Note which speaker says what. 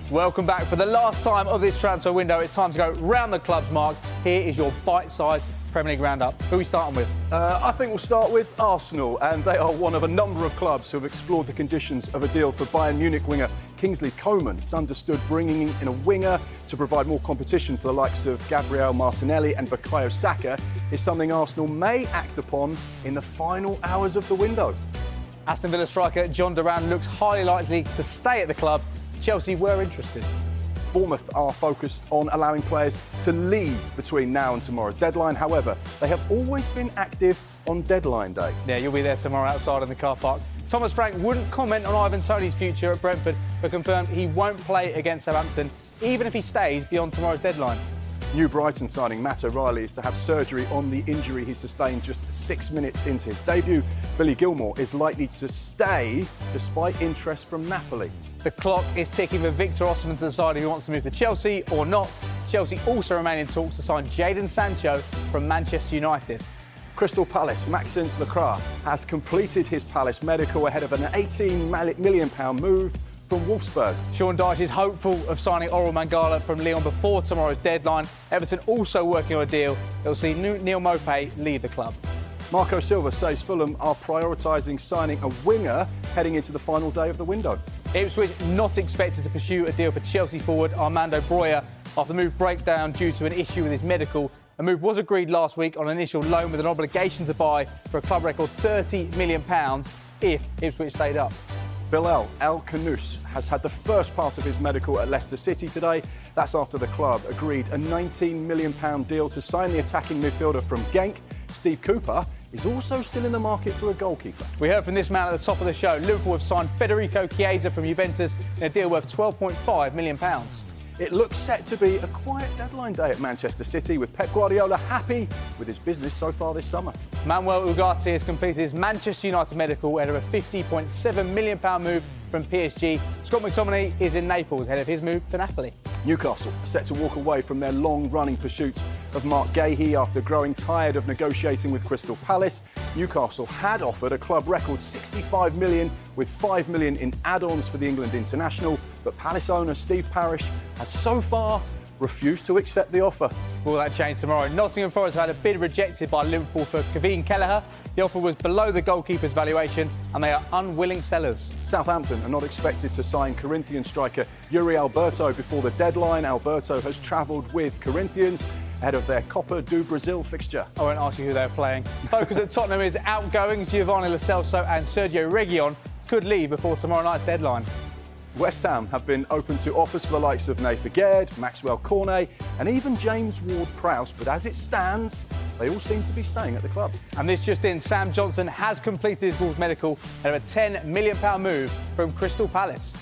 Speaker 1: Welcome back for the last time of this transfer window. It's time to go round the clubs, Mark. Here is your bite-sized Premier League roundup. Who are we starting with?
Speaker 2: I think we'll start with Arsenal, and they are one of a number of clubs who have explored the conditions of a deal for Bayern Munich winger Kingsley Coman. It's understood bringing in a winger to provide more competition for the likes of Gabriel Martinelli and Bukayo Saka is something Arsenal may act upon in the final hours of the window.
Speaker 1: Aston Villa striker John Duran looks highly likely to stay at the club. Chelsea were interested.
Speaker 2: Bournemouth are focused on allowing players to leave between now and tomorrow's deadline. However, they have always been active on deadline day.
Speaker 1: Yeah, you'll be there tomorrow outside in the car park. Thomas Frank wouldn't comment on Ivan Toney's future at Brentford, but confirmed he won't play against Southampton, even if he stays beyond tomorrow's deadline.
Speaker 2: New Brighton signing Matt O'Reilly is to have surgery on the injury he sustained just 6 minutes into his debut. Billy Gilmour is likely to stay despite interest from Napoli.
Speaker 1: The clock is ticking for Victor Osimhen to decide if he wants to move to Chelsea or not. Chelsea also remain in talks to sign Jadon Sancho from Manchester United.
Speaker 2: Crystal Palace, Maxence Lacroix, has completed his Palace medical ahead of an £18 million move from Wolfsburg.
Speaker 1: Sean Dyche is hopeful of signing Oral Mangala from Lyon before tomorrow's deadline. Everton also working on a deal that will see Neil Maupay leave the club.
Speaker 2: Marco Silva says Fulham are prioritising signing a winger heading into the final day of the window.
Speaker 1: Ipswich not expected to pursue a deal for Chelsea forward Armando Broja after the move breakdown due to an issue with his medical. A move was agreed last week on an initial loan with an obligation to buy for a club record £30 million if Ipswich stayed up.
Speaker 2: Bilal El Khanous has had the first part of his medical at Leicester City today. That's after the club agreed a £19 million deal to sign the attacking midfielder from Genk. Steve Cooper is also still in the market for a goalkeeper.
Speaker 1: We heard from this man at the top of the show. Liverpool have signed Federico Chiesa from Juventus in a deal worth £12.5 million.
Speaker 2: It looks set to be a quiet deadline day at Manchester City, with Pep Guardiola happy with his business so far this summer.
Speaker 1: Manuel Ugarte has completed his Manchester United medical ahead of a £50.7 million move from PSG. Scott McTominay is in Naples ahead of his move to Napoli.
Speaker 2: Newcastle are set to walk away from their long-running pursuit of Mark Gahey after growing tired of negotiating with Crystal Palace. Newcastle had offered a club record $65 million with $5 million in add-ons for the England international, but Palace owner Steve Parish has so far refused to accept the offer.
Speaker 1: Will that change tomorrow? Nottingham Forest had a bid rejected by Liverpool for Kevin Kelleher. The offer was below the goalkeeper's valuation and they are unwilling sellers.
Speaker 2: Southampton are not expected to sign Corinthian striker Yuri Alberto before the deadline. Alberto has travelled with Corinthians ahead of their Copa do Brasil fixture.
Speaker 1: I won't ask you who they're playing. Focus at Tottenham is outgoing. Giovanni Lo Celso and Sergio Reguilon could leave before tomorrow night's deadline.
Speaker 2: West Ham have been open to offers for the likes of Nathan Gerd, Maxwell Cornet and even James Ward-Prowse, but as it stands, they all seem to be staying at the club.
Speaker 1: And this just in, Sam Johnson has completed his Wolves medical ahead of a £10 million move from Crystal Palace.